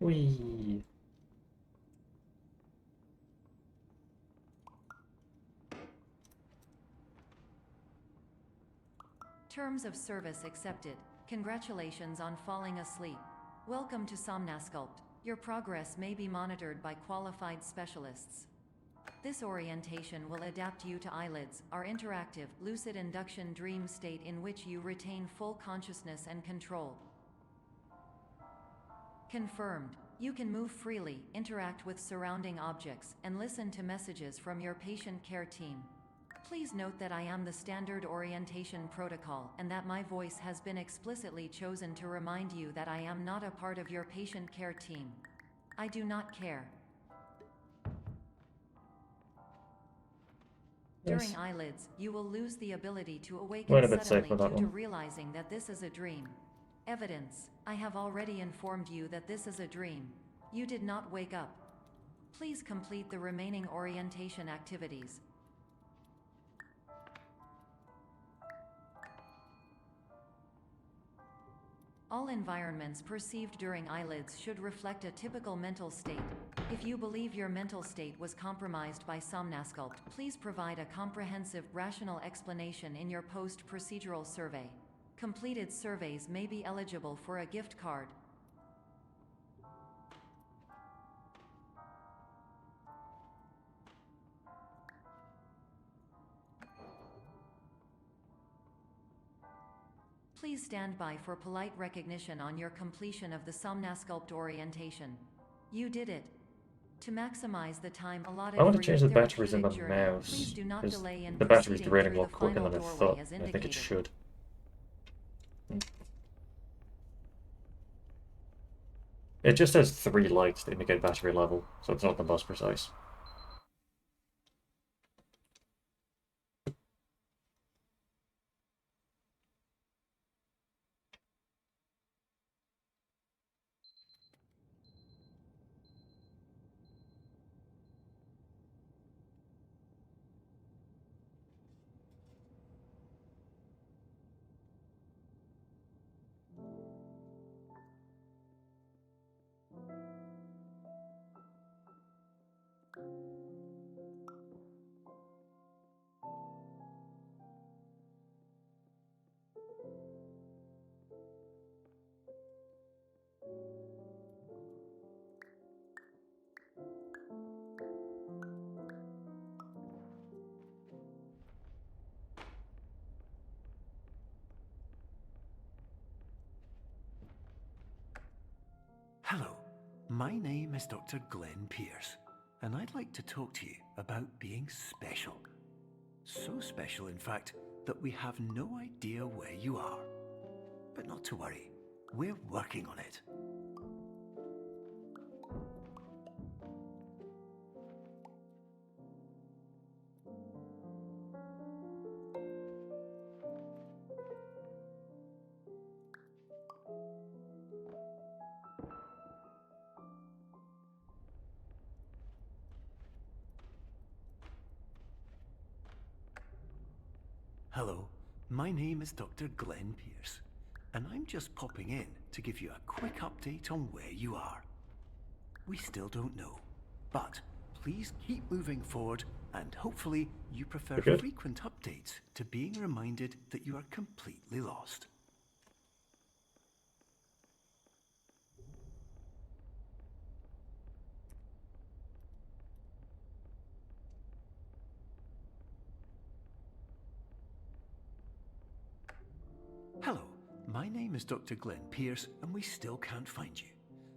Whee! Terms of service accepted. Congratulations on falling asleep. Welcome to Somnasculpt. Your progress may be monitored by qualified specialists. This orientation will adapt you to eyelids, our interactive, lucid induction dream state in which you retain full consciousness and control. Confirmed. You can move freely, interact with surrounding objects, and listen to messages from your patient care team. Please note that I am the standard orientation protocol, and that my voice has been explicitly chosen to remind you that I am not a part of your patient care team. I do not care. During eyelids, you will lose the ability to awaken suddenly due to realizing that this is a dream. Evidence. I have already informed you that this is a dream. You did not wake up. Please complete the remaining orientation activities. All environments perceived during eyelids should reflect a typical mental state. If you believe your mental state was compromised by Somnasculpt, please provide a comprehensive, rational explanation in your post-procedural survey. Completed surveys may be eligible for a gift card. Please stand by for polite recognition on your completion of the Somnasculpt orientation. You did it. To maximize the time allotted I want to for change your the batteries in the therapeutic journey, mouse. please do not delay in The battery's proceeding draining a through lot the quicker final than I doorway thought. as I think it indicated. should. It just has 3 lights to indicate battery level, so it's not the most precise. Hello, my name is Dr. Glenn Pierce, and I'd like to talk to you about being special. So special, in fact, that we have no idea where you are. But not to worry, we're working on it. Hello, my name is Dr. Glenn Pierce, and I'm just popping in to give you a quick update on where you are. We still don't know, but please keep moving forward, and hopefully you prefer frequent updates to being reminded that you are completely lost. Hello, my name is Dr. Glenn Pierce, and we still can't find you.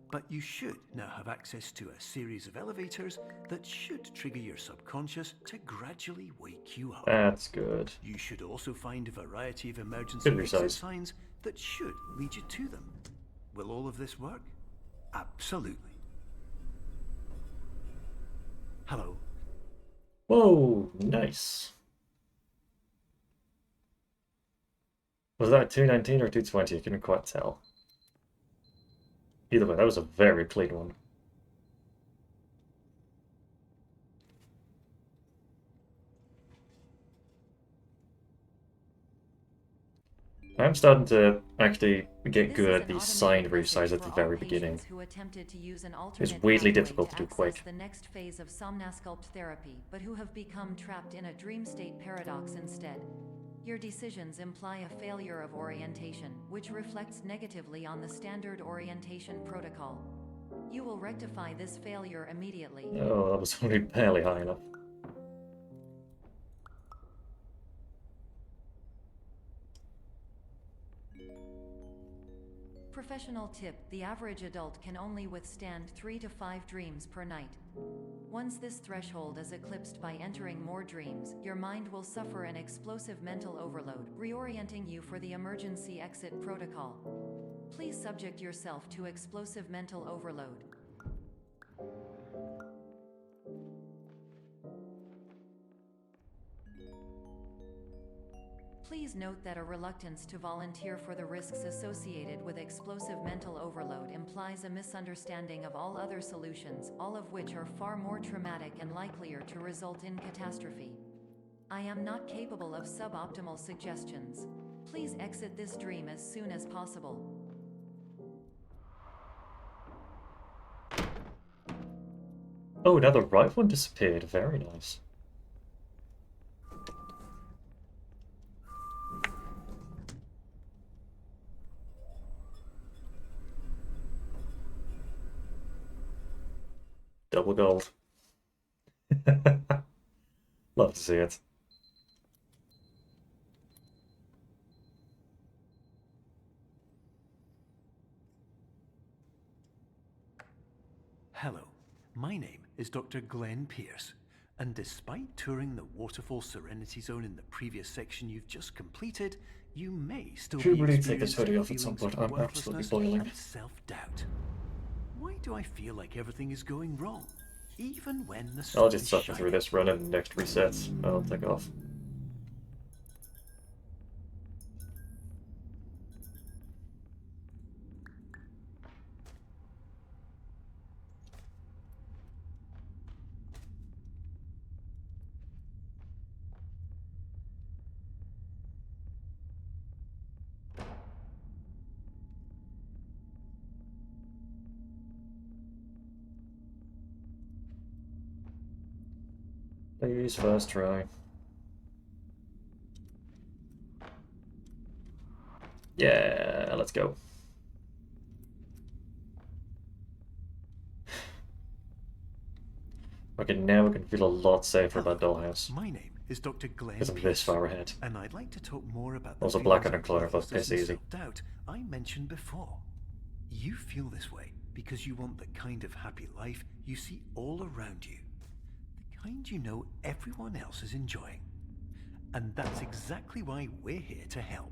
But you should now have access to a series of elevators that should trigger your subconscious to gradually wake you up. That's good. You should also find a variety of emergency exit signs that should lead you to them. Will all of this work? Absolutely. Hello. Whoa, nice. Was that 219 or 220? I couldn't quite tell. Either way, that was a very clean one. I'm starting to actually get This good is at an these automated signed message resizes at for the all very beginning. patients who attempted to use an It's alternate weirdly pathway difficult to to do access quick. the next phase of Somnasculpt therapy, but who have become trapped in a dream state paradox instead. Your decisions imply a failure of orientation, which reflects negatively on the standard orientation protocol. You will rectify this failure immediately. Oh, that was only barely high enough. Professional tip: the average adult can only withstand 3 to 5 dreams per night. Once this threshold is eclipsed by entering more dreams, your mind will suffer an explosive mental overload, reorienting you for the emergency exit protocol. Please subject yourself to explosive mental overload. Please note that a reluctance to volunteer for the risks associated with explosive mental overload implies a misunderstanding of all other solutions, all of which are far more traumatic and likelier to result in catastrophe. I am not capable of suboptimal suggestions. Please exit this dream as soon as possible. Oh, now the right one disappeared. Very nice. Double gold. Love to see it. Hello, my name is Dr. Glenn Pierce, and despite touring the Waterfall Serenity Zone in the previous section you've just completed, you may still Should be really take this hoodie experiencing off at some feelings point. of I'm absolutely worthlessness boiling. and self-doubt. Why do I feel like everything is going wrong, even when the sun I'll just is suffer through shining? this run and next resets. I'll take off. Please, first try. Yeah, let's go. Okay, now we can feel a lot safer about Hello, Dollhouse. my name is Dr. Because Glenn I'm this Pierce, far ahead. and I'd like to talk more about the Also, feelings Blackheart of and Clone are both worthlessness piss and easy. self-doubt I mentioned before. You feel this way because you want the kind of happy life you see all around you. The kind you know everyone else is enjoying. And that's exactly why we're here to help.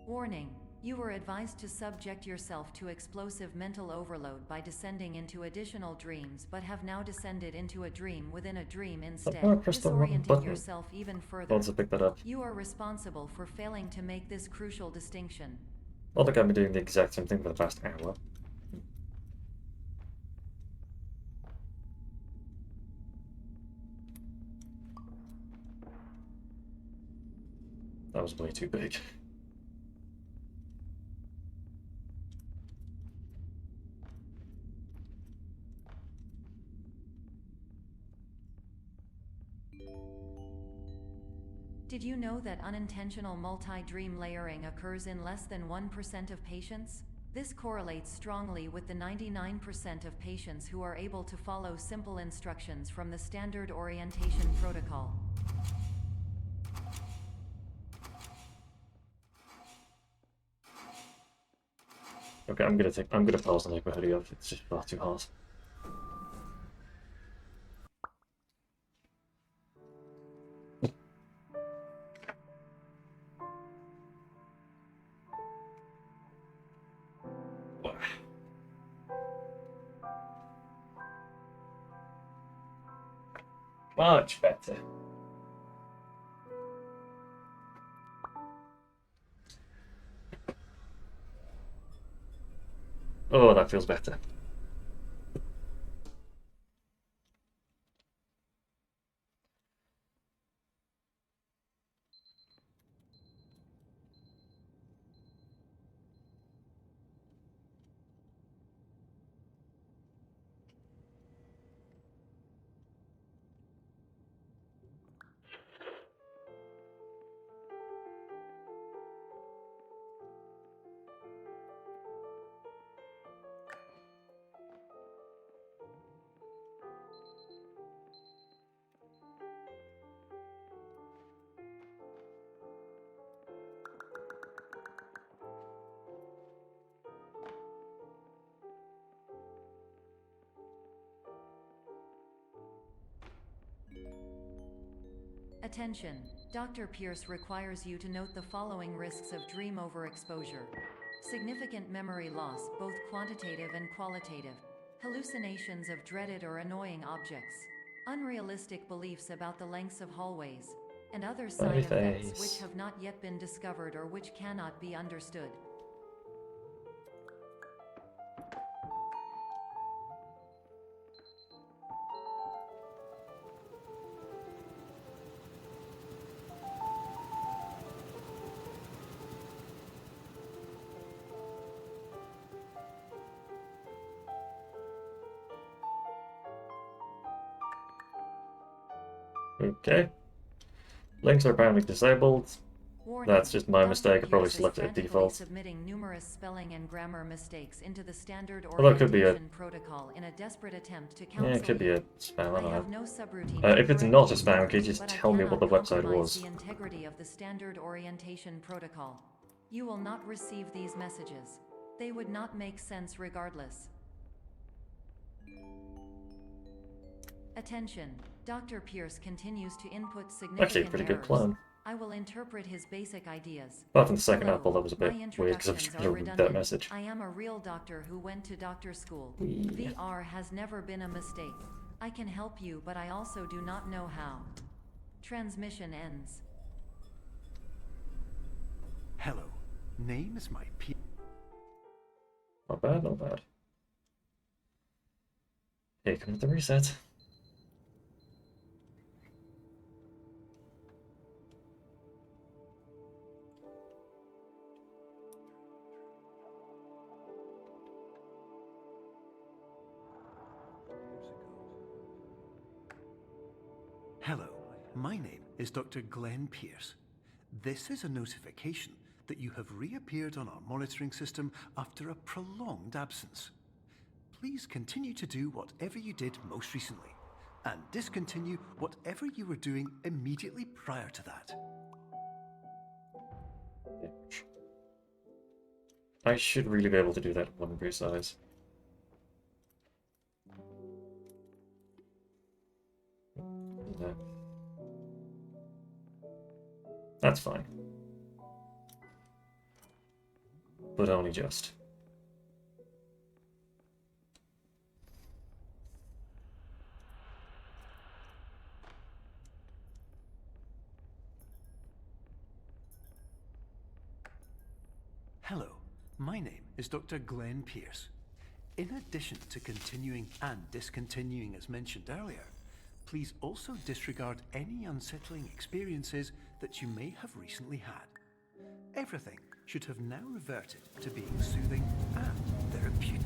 Warning: you were advised to subject yourself to explosive mental overload by descending into additional dreams, but have now descended into a dream within a dream Somehow I instead, pressed the wrong disorienting button. yourself even further. Once I pick that up. You are responsible for failing to make this crucial distinction. I think I've been doing the exact same thing for the past hour. That was way too big. Did you know that unintentional multi-dream layering occurs in less than 1% of patients? This correlates strongly with the 99% of patients who are able to follow simple instructions from the standard orientation protocol. Okay, I'm gonna pause and take my hoodie off. It's just far too hot. Much better. Oh, that feels better. Attention! Dr. Pierce requires you to note the following risks of dream overexposure. Significant memory loss, both quantitative and qualitative. Hallucinations of dreaded or annoying objects. Unrealistic beliefs about the lengths of hallways. And other side effects which have not yet been discovered or which cannot be understood. Okay. Links are apparently disabled. Warning. That's just my Dr. mistake. I probably Pierce is selected it frantically default. submitting numerous spelling and grammar mistakes into the standard Although it could be a... orientation protocol in a desperate attempt to counsel Yeah, it could be you. a spam, I I don't have know. no subroutine If it's to not a correct spam, you, can you just but I tell me what the cannot website compromise was? the integrity of the standard orientation protocol. You will not receive these messages. They would not make sense regardless. Attention. Dr. Pierce continues to input significant Actually, a pretty good errors. clone. I will interpret his basic ideas. Apart from the second Hello, apple, that was a bit my weird because I was introductions trying to are read that redundant. message. I am a real doctor who went to doctor school. Yeah. VR has never been a mistake. I can help you, but I also do not know how. Transmission ends. Hello. Name is my P. Not bad, not bad. Here comes the reset. Hello. My name is Dr. Glenn Pierce. This is a notification that you have reappeared on our monitoring system after a prolonged absence. Please continue to do whatever you did most recently, and discontinue whatever you were doing immediately prior to that. I should really be able to do that one precise. No. That's fine. But only just. Hello, my name is Dr. Glenn Pierce. In addition to continuing and discontinuing as mentioned earlier, please also disregard any unsettling experiences that you may have recently had. Everything should have now reverted to being soothing and therapeutic.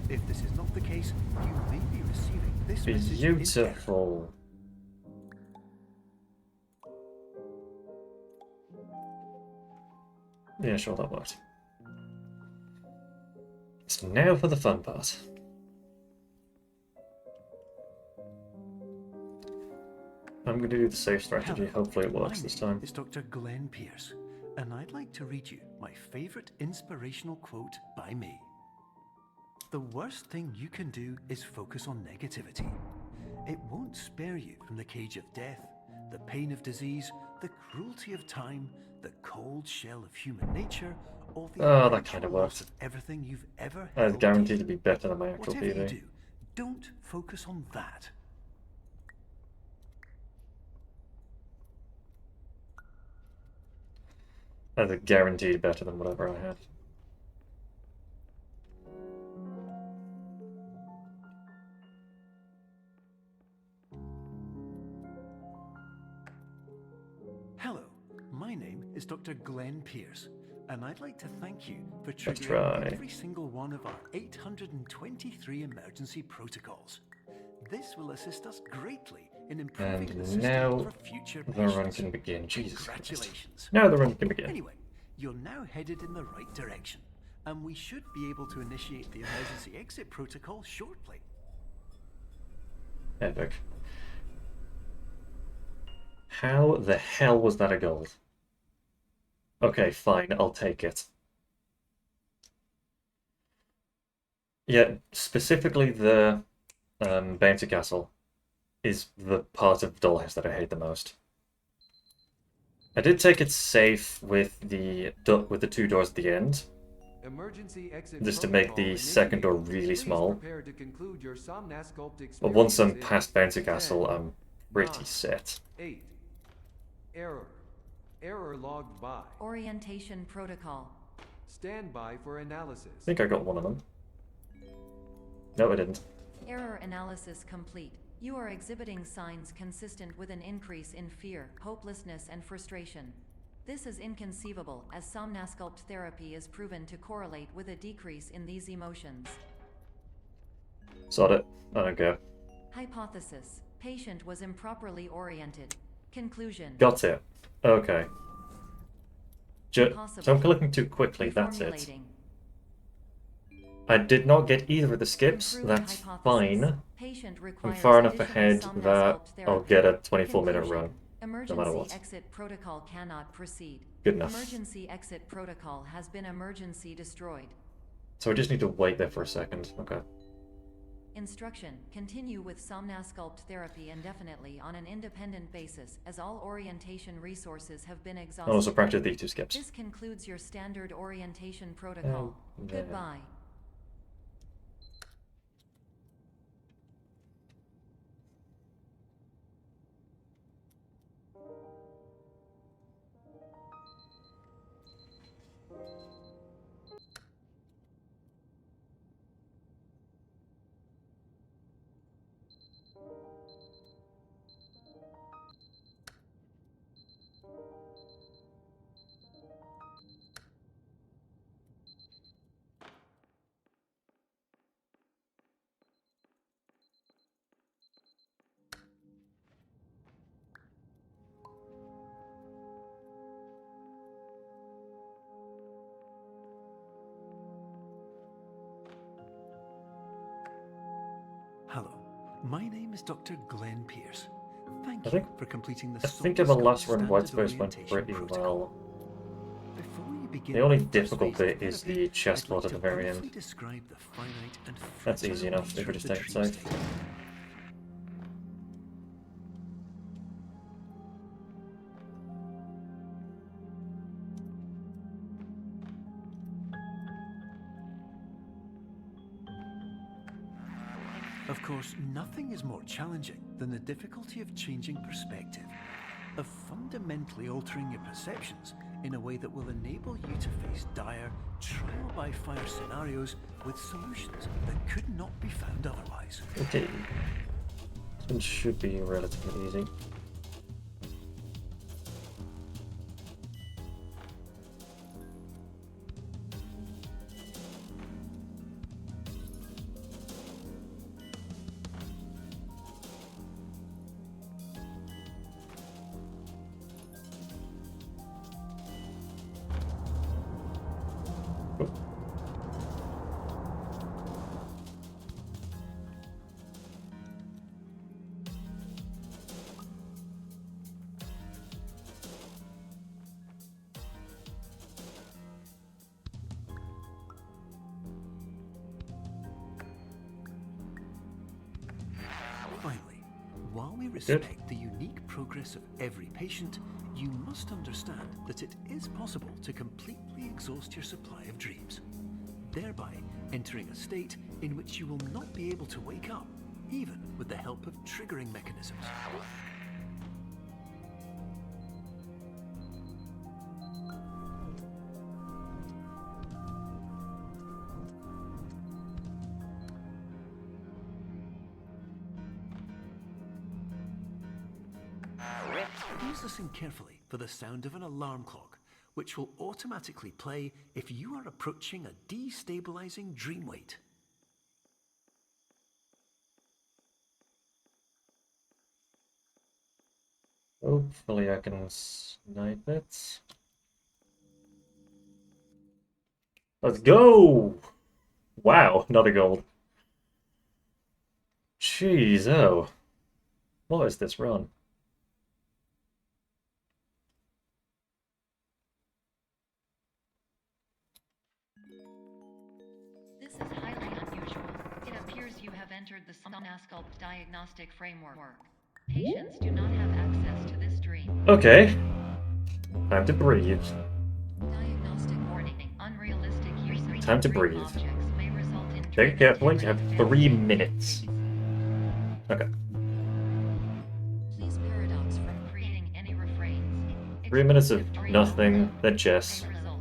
If this is not the case, you may be receiving this message in error. Beautiful. Yeah, sure, that worked. So now for the fun part. I'm going to do the safe strategy. Hello. Hopefully it works this time. It's Dr. Glenn Pierce, and I'd like to read you my favorite inspirational quote by me. The worst thing you can do is focus on negativity. It won't spare you from the cage of death, the pain of disease, the cruelty of time, the cold shell of human nature, or the Oh, that kind of loss worked. of everything you've ever That's held guaranteed dear. to be better than my actual Whatever you PV. do, don't focus on that. That's guaranteed better than whatever I had. name is Dr. Glenn Pierce, and I'd like to thank you for Let's triggering try. every single one of our 823 emergency protocols. This will assist us greatly in improving the And system now for future the run patients. can begin. Jesus Christ. Congratulations. Now the run can begin. Anyway, you're now headed in the right direction, and we should be able to initiate the emergency exit protocol shortly. Epic. How the hell was that a gold? Okay, fine, I'll take it. Yeah, specifically the Bouncy Castle is the part of Dollhouse that I hate the most. I did take it safe with the 2 doors at the end, Emergency exit just to make the protocol second door initiated. really Please small. prepare to conclude your Somnasculpt But once I'm experience in past Bouncy 10, Castle, I'm pretty 9, set. 8. Error. Error logged by. Orientation protocol. Stand by for analysis. I think I got one of them. No, I didn't. Error analysis complete. You are exhibiting signs consistent with an increase in fear, hopelessness, and frustration. This is inconceivable, as Somnasculpt therapy is proven to correlate with a decrease in these emotions. Sod it. I don't care. Hypothesis. Patient was improperly oriented. Conclusion. Got it. Okay. So I'm clicking too quickly, that's it. Reformulating. I did not get either of the skips, Improved that's hypothesis. fine. Patient I'm requires far enough additional ahead that Somnasculpt I'll therapy. get a 24-minute Conclusion. run. Emergency matter what. exit protocol cannot proceed. Good enough. Emergency exit protocol has been emergency destroyed. So I just need to wait there for a second. Okay. Instruction. Continue with Somnasculpt therapy indefinitely on an independent basis, as all orientation resources have been exhausted. I'll also practice these 2 skips. This concludes your standard orientation protocol. Yeah. Goodbye. Hello, my name is Dr. Glenn Pierce. Thank I you think- for completing the I think in the Somnasculpt last run, White standard Space went orientation pretty protocol. well. Before you begin The only first difficult phase bit of is therapy, the chest I'd like plot at to the very briefly end. describe the finite and That's fragile easy enough if nature we of just the take it dream safe. state. Of course, nothing is more challenging than the difficulty of changing perspective, of fundamentally altering your perceptions in a way that will enable you to face dire, trial-by-fire scenarios with solutions that could not be found otherwise. Okay. This one should be relatively easy. Finally, while we respect the unique progress of every patient, you must understand that it is possible to completely exhaust your supply of dreams, thereby entering a state in which you will not be able to wake up, even with the help of triggering mechanisms. please listen carefully for the sound of an alarm clock, which will automatically play if you are approaching a destabilizing dream weight. Hopefully I can snipe it. Let's go! Wow, another gold. Jeez, oh. What is this run? This is highly unusual. It appears you have entered the Somnasculpt diagnostic framework. Patients do not have access to this dream. Okay. Time to breathe. Diagnostic warning. Unrealistic use of Time to dream breathe. objects may result in Take dream it carefully. You have integrity 3 and minutes. Okay. Please paradox from creating any refrains. 3 minutes of Explosive dream nothing, overload then chess. may result.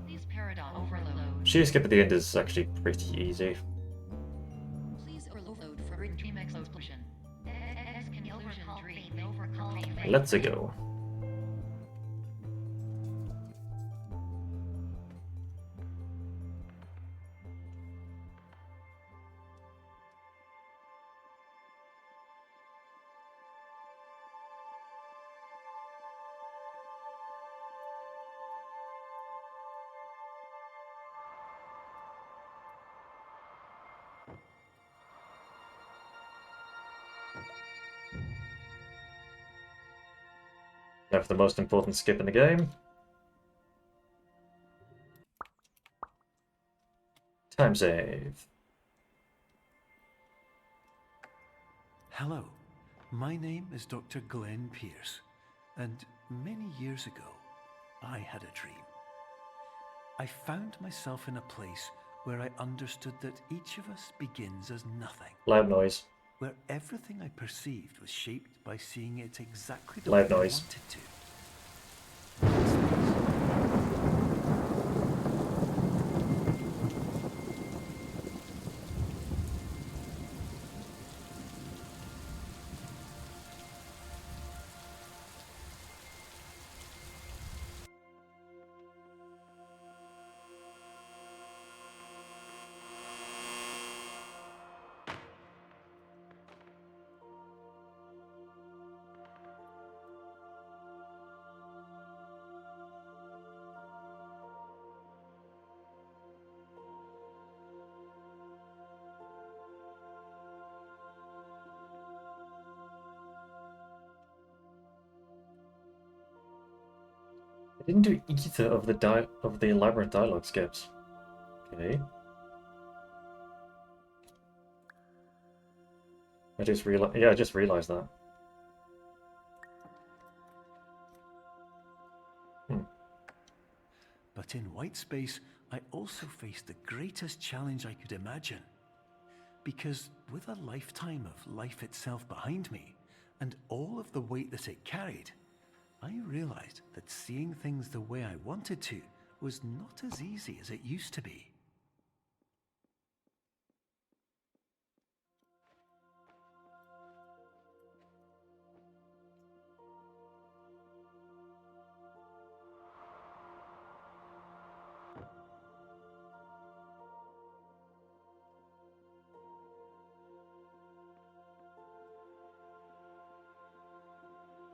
Please paradox overload. She skip at the end is actually pretty easy. Please overload for dream explosion. Conclusion dream overcall. Let's go. Now for the most important skip in the game. Time save. Hello, my name is Dr. Glenn Pierce, and many years ago, I had a dream. I found myself in a place where I understood that each of us begins as nothing, Loud noise. where everything I perceived was shaped by seeing it exactly the Loud way I noise. wanted to. I didn't do either of the elaborate dialogue skips. Okay. I just realized that. But in white space, I also faced the greatest challenge I could imagine. Because with a lifetime of life itself behind me, and all of the weight that it carried, I realized that seeing things the way I wanted to was not as easy as it used to be.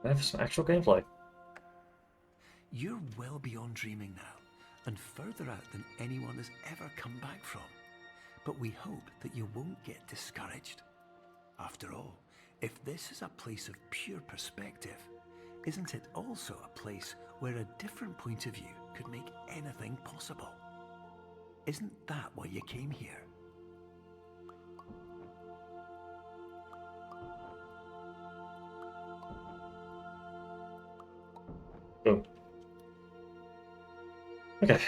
I have some actual gameplay. You're well beyond dreaming now, and further out than anyone has ever come back from. But we hope that you won't get discouraged. After all, if this is a place of pure perspective, isn't it also a place where a different point of view could make anything possible? Isn't that why you came here? Boom. Okay.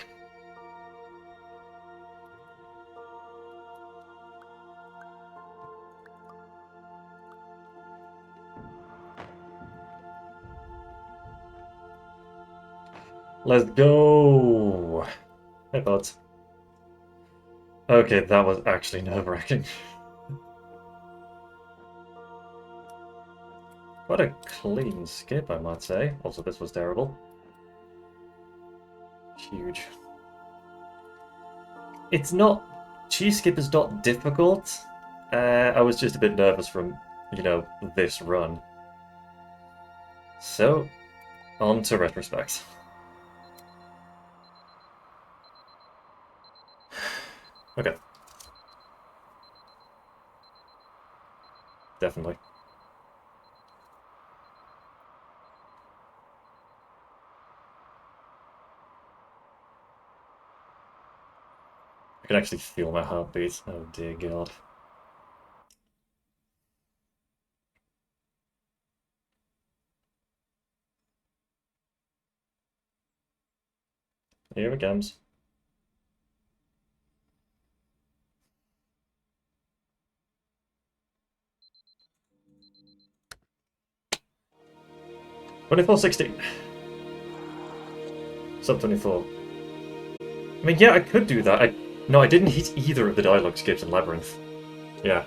Let's go! Hey, buds. Okay, that was actually nerve-wracking. What a clean skip, I might say. Also, this was terrible. Huge. It's not... Cheese skip is not difficult. I was just a bit nervous from, you know, this run. So, on to retrospect. Okay. Definitely. I can actually feel my heartbeat. Oh dear God. Here it comes. $24.60. Sub 24. I mean, yeah, I could do that. No, I didn't hit either of the dialogue skips in Labyrinth. Yeah.